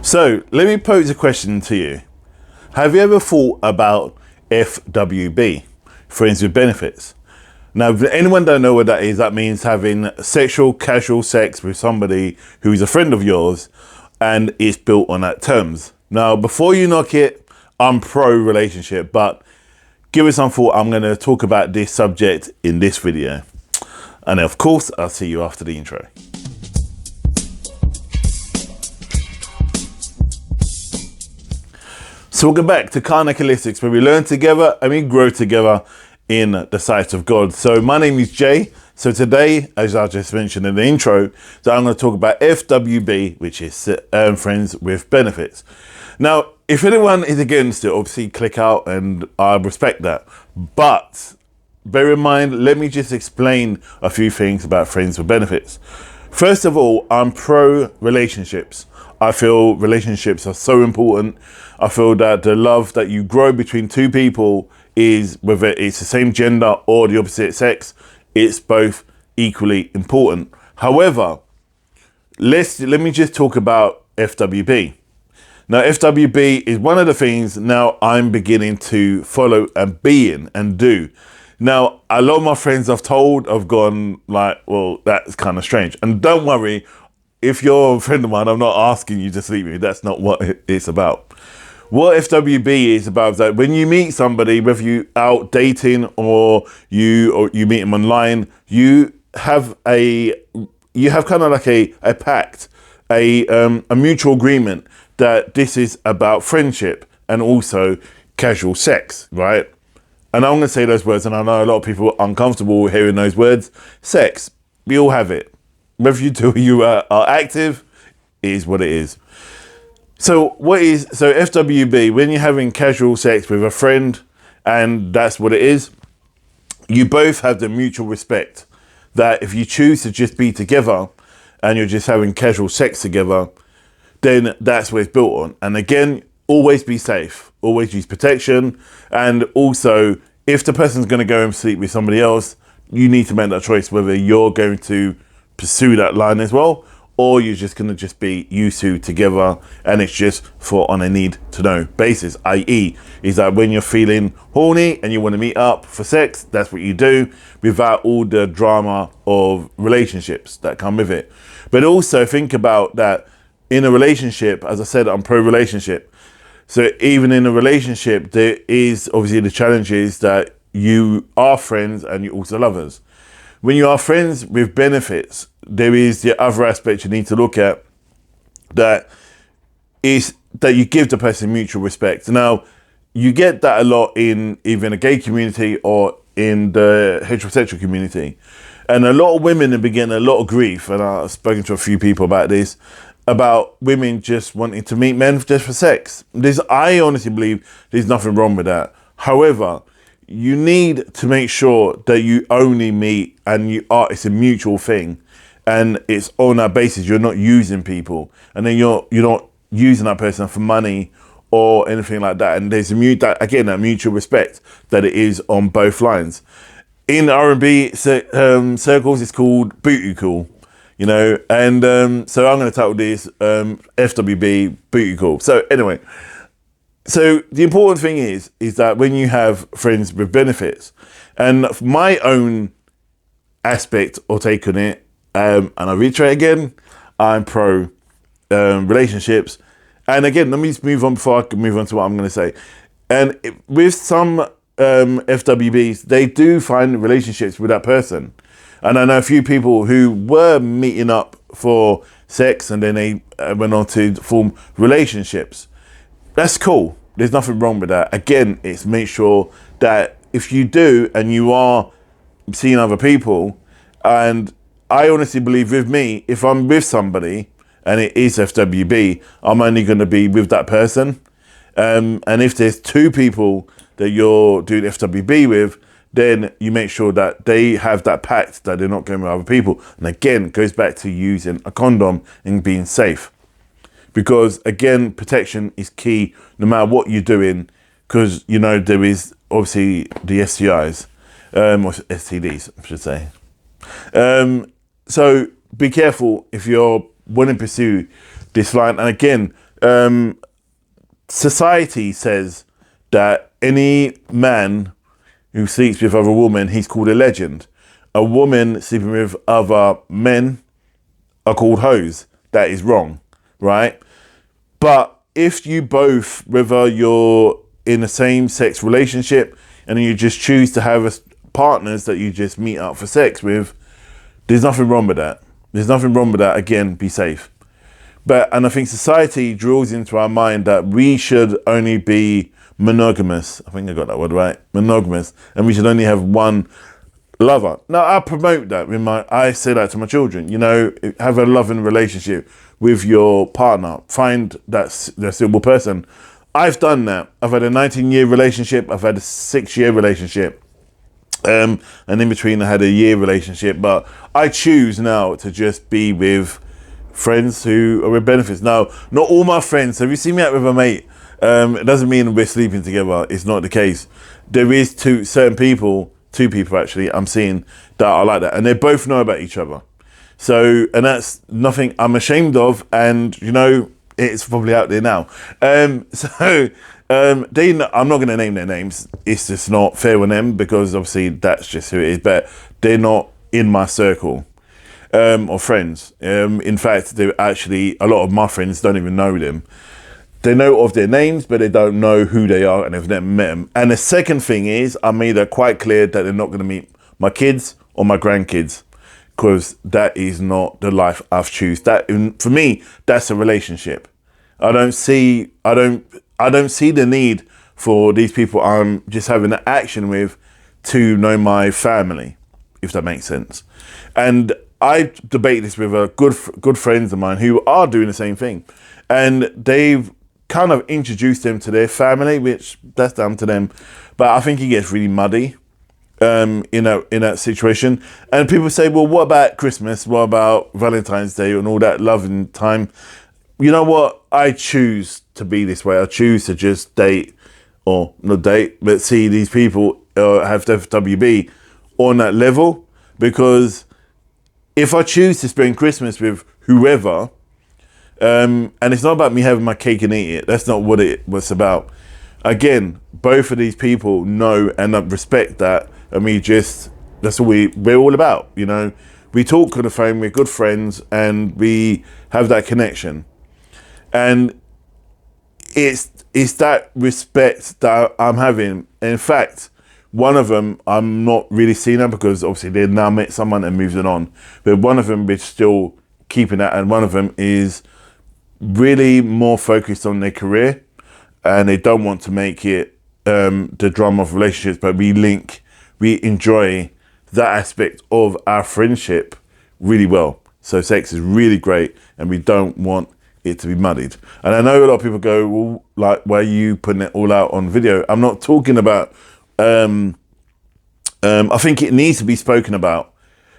So let me pose a question to you. Have you ever thought about FWB, friends with benefits? Now, if anyone don't know what that is, that means having sexual, casual sex with somebody who is a friend of yours and it's built on that terms. Now, before you knock it, I'm pro relationship, but give it some thought. I'm going to talk about this subject in this video. And of course, I'll see you after the intro. So welcome back to Carnac Holistics, where we learn together and we grow together in the sight of God. So my name is Jay. So today, as I just mentioned in the intro, so I'm going to talk about FWB, which is friends with benefits. Now, if anyone is against it, obviously click out and I respect that. But bear in mind, let me just explain a few things about friends with benefits. First of all, I'm pro relationships. I feel relationships are so important. I feel that the love that you grow between two people is, whether it's the same gender or the opposite sex, it's both equally important. However, let me just talk about FWB. Now, FWB is one of the things now I'm beginning to follow and be in and do. Now, a lot of my friends I've told have gone like, well, that's kind of strange. And don't worry, if you're a friend of mine, I'm not asking you to sleep with me. That's not what it's about. What FWB is about is that when you meet somebody, whether you out dating or you meet them online, you have kind of like a pact, a mutual agreement that this is about friendship and also casual sex, right? And I'm going to say those words, and I know a lot of people are uncomfortable hearing those words. Sex, we all have it. Whether you are active, it is what it is. So FWB, when you're having casual sex with a friend, and that's what it is, you both have the mutual respect that if you choose to just be together and you're just having casual sex together, then that's what it's built on. And again, always be safe, always use protection. And also, if the person's going to go and sleep with somebody else, you need to make that choice whether you're going to pursue that line as well, or you're just going to just be you two together and it's just for on a need to know basis, i.e. is that when you're feeling horny and you want to meet up for sex, that's what you do without all the drama of relationships that come with it. But also think about that in a relationship, as I said, I'm pro relationship. So even in a relationship, there is obviously the challenges that you are friends and you also lovers. When you are friends with benefits, there is the other aspect you need to look at, that is that you give the person mutual respect. Now, you get that a lot in even a gay community or in the heterosexual community. And a lot of women have been getting a lot of grief, and I've spoken to a few people about this, about women just wanting to meet men just for sex. I honestly believe there's nothing wrong with that. However, you need to make sure that you only meet and it's a mutual thing and it's on that basis. You're not using people, and then you're not using that person for money or anything like that. And there's that mutual respect that it is on both lines. In R&B circles, it's called Booti-Call, and so I'm going to title this FWB Booti-Call. So anyway, so the important thing is that when you have friends with benefits, and my own aspect or take on it, and I reiterate again, I'm pro relationships. And again, let me just move on before I can move on to what I'm going to say. And with some FWBs, they do find relationships with that person. And I know a few people who were meeting up for sex and then they went on to form relationships. That's cool. There's nothing wrong with that. Again, it's make sure that if you do and you are seeing other people, and I honestly believe with me, if I'm with somebody and it is FWB, I'm only going to be with that person. And if there's two people that you're doing FWB with, then you make sure that they have that pact that they're not going with other people. And again, it goes back to using a condom and being safe. Because again, protection is key no matter what you're doing, because there is obviously the STIs, or STDs, I should say. So be careful if you're want to pursue this line. And again, Society says that any man who sleeps with other women, he's called a legend. A woman sleeping with other men are called hoes. That is wrong, right? But if you both, whether you're in a same sex relationship and you just choose to have partners that you just meet up for sex with, there's nothing wrong with that. There's nothing wrong with that. Again, be safe. And I think society drills into our mind that we should only be monogamous. I think I got that word right. Monogamous. And we should only have one lover. Now, I promote that I say that to my children, have a loving relationship with your partner. Find that suitable person. I've done that. I've had a 19-year relationship. I've had a 6-year relationship. And in between I had a year relationship. But I choose now to just be with friends who are with benefits. Now, not all my friends. So if you see me out with a mate, it doesn't mean we're sleeping together. It's not the case. There is two people actually I'm seeing that are like that, and they both know about each other. So, and that's nothing I'm ashamed of, and it's probably out there now. I'm not going to name their names. It's just not fair on them, because obviously that's just who it is. But they're not in my circle of friends. In fact, they're actually, a lot of my friends don't even know them. They know of their names, but they don't know who they are, and they've never met them. And the second thing is, I made it quite clear that they're not going to meet my kids or my grandkids, because that is not the life I've choose. That, for me, that's a relationship. I don't see the need for these people I'm just having an action with to know my family, if that makes sense. And I debate this with a good friends of mine who are doing the same thing, and they've kind of introduced them to their family, which that's down to them. But I think it gets really muddy in that situation. And people say, well, what about Christmas? What about Valentine's Day and all that loving time? You know what? I choose to be this way. I choose to just date, or not date, but see these people have FWB on that level. Because if I choose to spend Christmas with whoever, and it's not about me having my cake and eat it. That's not what it was about. Again, both of these people know and respect that. And that's what we're all about. We talk on the phone, we're good friends, and we have that connection. And it's that respect that I'm having. In fact, one of them, I'm not really seeing her, because obviously they've now met someone and moved on. But one of them is still keeping that, and one of them is really more focused on their career, and they don't want to make it the drama of relationships, but we enjoy that aspect of our friendship really well. So sex is really great, and we don't want it to be muddied. And I know a lot of people go, well, like, why are you putting it all out on video? I'm not talking about I think it needs to be spoken about,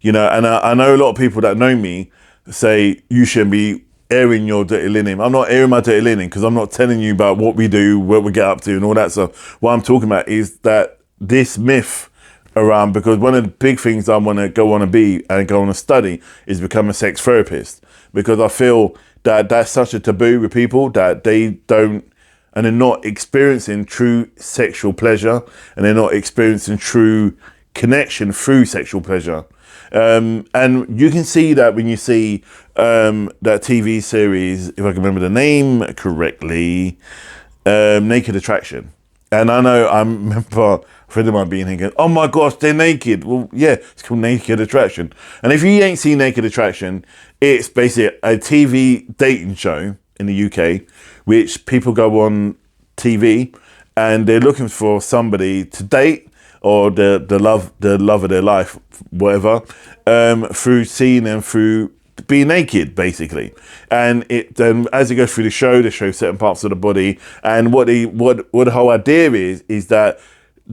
and I know a lot of people that know me say you shouldn't be airing your dirty linen. I'm not airing my dirty linen, because I'm not telling you about what we do, what we get up to and all that stuff. What I'm talking about is that this myth around, because one of the big things I want to go on to study is become a sex therapist, because I feel that that's such a taboo with people, that they don't, and they're not experiencing true sexual pleasure, and they're not experiencing true connection through sexual pleasure. And you can see that when you see that TV series, if I can remember the name correctly, Naked Attraction. And I remember a friend of mine being thinking, oh my gosh, they're naked. Well, yeah, it's called Naked Attraction. And if you ain't seen Naked Attraction, it's basically a TV dating show in the UK, which people go on TV and they're looking for somebody to date, or the love of their life, whatever, through seeing them through being naked, basically. And it as it goes through the show, they show certain parts of the body. And what the whole idea is that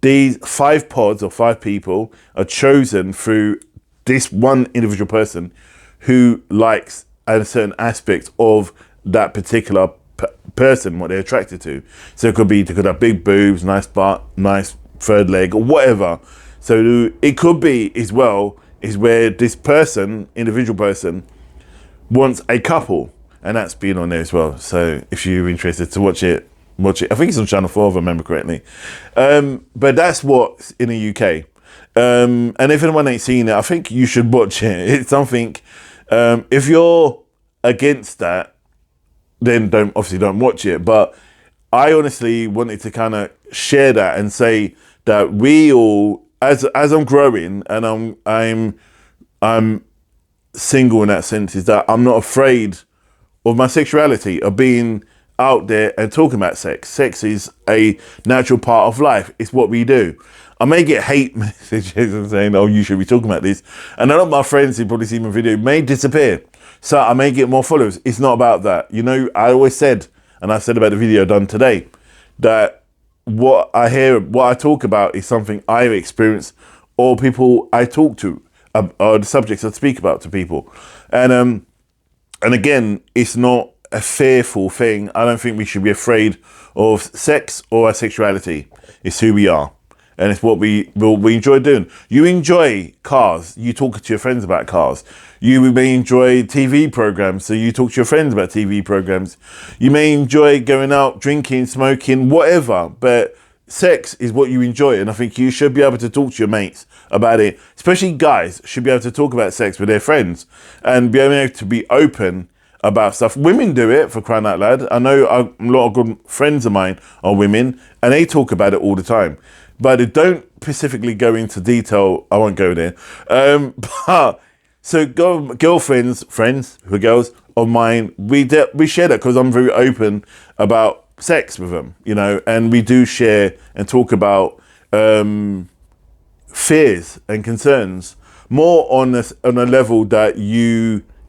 these 5 pods or 5 people are chosen through this one individual person who likes a certain aspect of that particular person, what they're attracted to. So it could have big boobs, nice butt, nice third leg, or whatever. So it could be as well is where this person, individual person, wants a couple. and that's been on there as well. So if you're interested to watch it, watch it. I think it's on Channel 4, if I remember correctly. But that's what's in the UK. And if anyone ain't seen it, I think you should watch it. It's something, if you're against that, then don't watch it. But I honestly wanted to kind of share that and say that we all, as I'm growing and I'm single in that sense, is that I'm not afraid of my sexuality, of being out there and talking about sex. Sex is a natural part of life. It's what we do. I may get hate messages and saying, oh, you should be talking about this. And a lot of my friends who probably see my video may disappear. So I may get more followers. It's not about that. You know, I always said, and I said about the video done today, that what I hear, what I talk about is something I've experienced or people I talk to, or the subjects I speak about to people. And again, it's not a fearful thing. I don't think we should be afraid of sex or our sexuality. It's who we are. And it's what we enjoy doing. You enjoy cars. You talk to your friends about cars. You may enjoy TV programs. So you talk to your friends about TV programs. You may enjoy going out, drinking, smoking, whatever. But sex is what you enjoy. And I think you should be able to talk to your mates about it. Especially guys should be able to talk about sex with their friends and be able to be open about stuff. Women do it, for crying out loud. I know a lot of good friends of mine are women and they talk about it all the time. But they don't specifically go into detail. I won't go there. But so girlfriends, friends who are girls of mine, we share that because I'm very open about sex with them, you know, and we do share and talk about fears and concerns more on a level that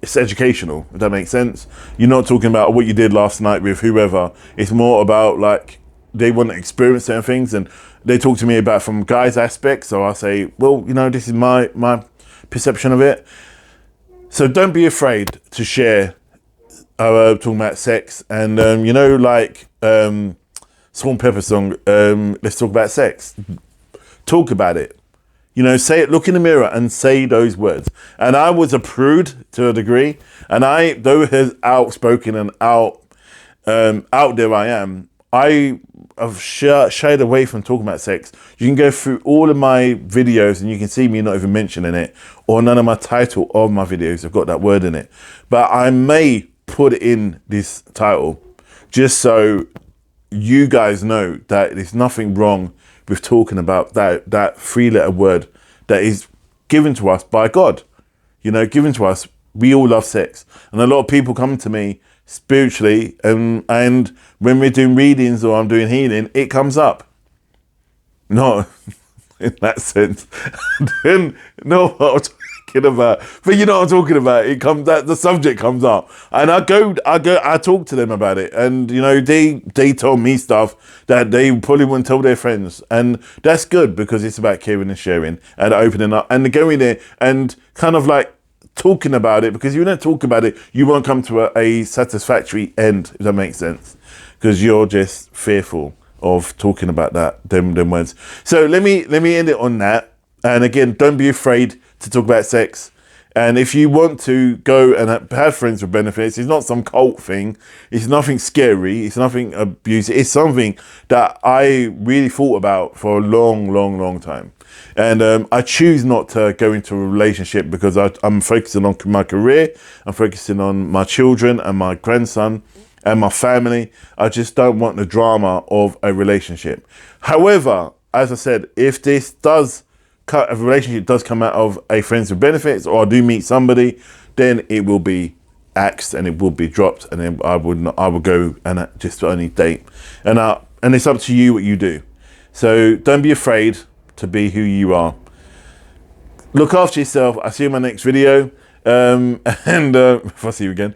it's educational, if that makes sense. You're not talking about what you did last night with whoever. It's more about like they want to experience certain things, and they talk to me about from guys' aspects. So I say, well, you know, this is my perception of it. So don't be afraid to share talking about sex. And you know, like Salt and Pepper song, let's talk about sex. Talk about it. You know, say it, look in the mirror and say those words. And I was a prude to a degree. And though as outspoken and out there I am, I've shied away from talking about sex. You can go through all of my videos and you can see me not even mentioning it, or none of my title of my videos have got that word in it. But I may put it in this title just so you guys know that there's nothing wrong with talking about that 3-letter word that is given to us by God. You know, given to us. We all love sex. And a lot of people come to me spiritually, and when we're doing readings or I'm doing healing, it comes up. Not in that sense. Then know what I'm talking about. But you know what I'm talking about. It comes that the subject comes up, and I talk to them about it, and you know they told me stuff that they probably wouldn't tell their friends, and that's good because it's about caring and sharing and opening up and going there and kind of like talking about it, because if you don't talk about it, you won't come to a satisfactory end, if that makes sense, because you're just fearful of talking about them words. So let me end it on that. And again, don't be afraid to talk about sex. And if you want to go and have friends with benefits, it's not some cult thing. It's nothing scary. It's nothing abusive. It's something that I really thought about for a long time. And I choose not to go into a relationship because I'm focusing on my career. I'm focusing on my children and my grandson and my family. I just don't want the drama of a relationship. However, as I said, if a relationship does come out of a friends with benefits, or I do meet somebody, then it will be axed and it will be dropped, and then I will go and just only date. And it's up to you what you do. So don't be afraid to be who you are. Look after yourself. I'll see you in my next video. And if I see you again,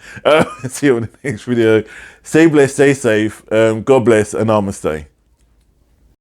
see you in the next video. Stay blessed, stay safe. God bless, and namaste.